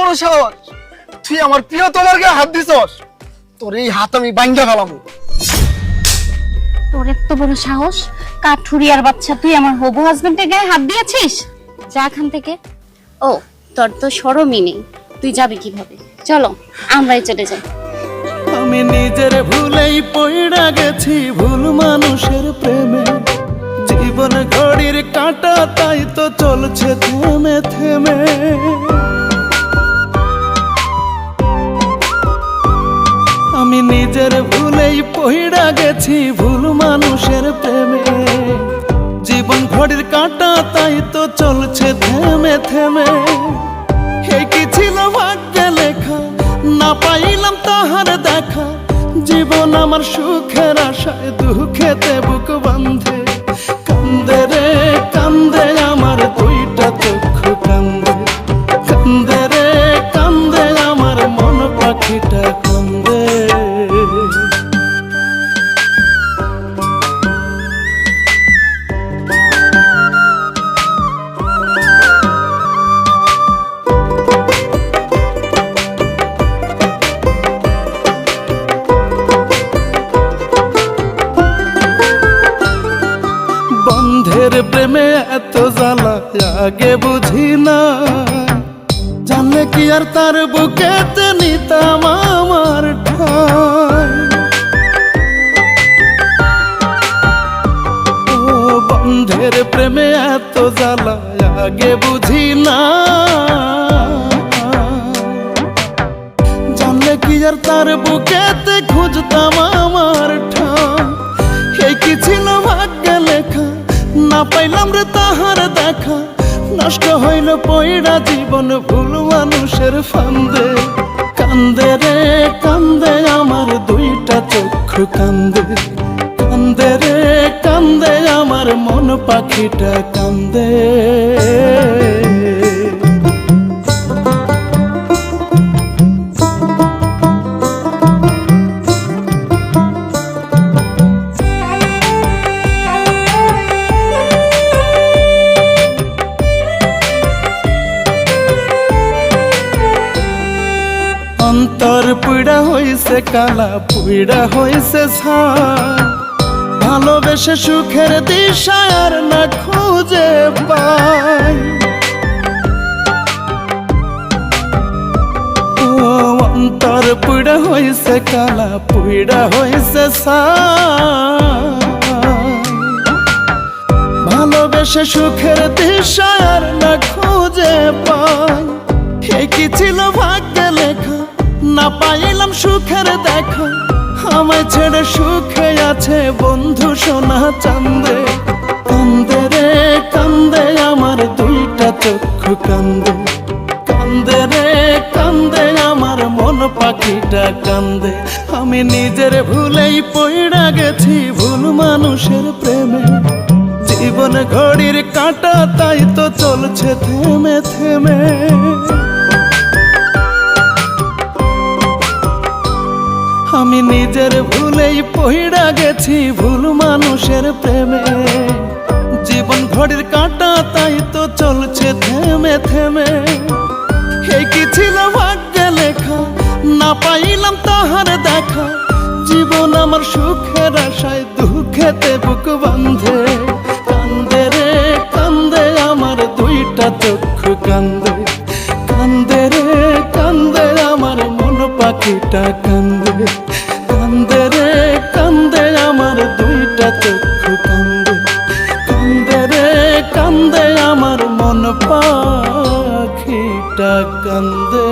বড় সাহস, তুই আমার প্রিয় তোমার গায়ে হাত দিছস? তোর এই হাত আমি ভাঙা ফেলামু। তোর এত বড় সাহস, কাঠুরিয়ার বাচ্চা, তুই আমার হবু হাজবেন্ডের গায়ে হাত দিয়েছিস? যা এখান থেকে। ও, তোর তো শরমই নেই, তুই যাবি কিভাবে? চলো আমরাই চলে যাই। আমি নিজের ভুলেই পড়া গেছি ভুল মানুষের প্রেমে, জীবন ঘড়ির কাঁটা তাই তো চলছে থেমে থেমে। আমি নিজের ভুলেই পড়া গেছি ভুল মানুষের প্রেমে, জীবন ঘড়ির কাঁটা তাই তো চলছে থেমে থেমে। হে কি ছিল ভাগ্যে লেখা, না পাইলাম তাহার দেখা, জীবন আমার সুখের আশায় দুঃখেতে বুক বাঁধে। কান্দে রে কান্দে আমার দুইটা চক্ষু কান্দে, কান্দে রে কান্দে আমার মন পাখিটা কান্দে। বন্ধের প্রেমে এত জ্বালা আগে বুঝি না, জানলে কি আর তার বুকেতে নিতাম আমার ঠাই। ও বন্ধের প্রেমে এত জ্বালা আগে বুঝি না, জানলে কি আর তার বুকেতে খুঁজতাম আমার ঠাই। এই কি ছিল ভাগ্যে লেখা, না পাইলাম রে তাহার দেখা, নষ্ট হইল পয়ড়া জীবন ভুল মানুষের ফান্দে। কান্দে রে কান্দে আমার দুইটা চক্ষু কান্দে, কান্দে রে কান্দে আমার মন পাখিটা কান্দে। অন্তর পুইড়া হইছে কালা, পুইড়া হইছে ছাই, ভালোবেসে সুখের দিশা আর না খুঁজে পাই। ও অন্তর পুইড়া হইছে কালা, পুইড়া হইছে ছাই, ভালোবেসে সুখের দিশা আর না খুঁজে পাই। হে কি ছিল ভাগ্যে লেখা, না পাইলাম সুখের দেখা, আমায় ছেড়ে সুখে আছে বন্ধু সোনা চান্দে। কান্দে রে কান্দে আমার দুইটা চক্ষু কান্দে, কান্দে রে কান্দে আমার মন পাখিটা কান্দে। আমি নিজের ভুলেই পড়া গেছি ভুল মানুষের প্রেমে, জীবন ঘড়ির কাঁটা তাই তো চলছে থেমে থেমে। আমি নিজের ভুলেই পড়া গেছি ভুল মানুষের প্রেমে, জীবন ঘড়ির কাঁটা তাই তো চলছে থেমে থেমে। এই কি ছিল ভাগ্যে লেখা, না পাইলাম তাহার দেখা, জীবন আমার সুখের আশায় দুঃখেতে বুক বাঁধে। কান্দে রে কান্দে আমার দুইটা চক্ষু কান্দে, কান্দে রে কান্দে আমার মন পাখিটা কান্দে, কান্দে রে কান্দে আমার দুইটা চক্ষু কান্দে, কান্দে রে কান্দে আমার মন পাখিটা কান্দে।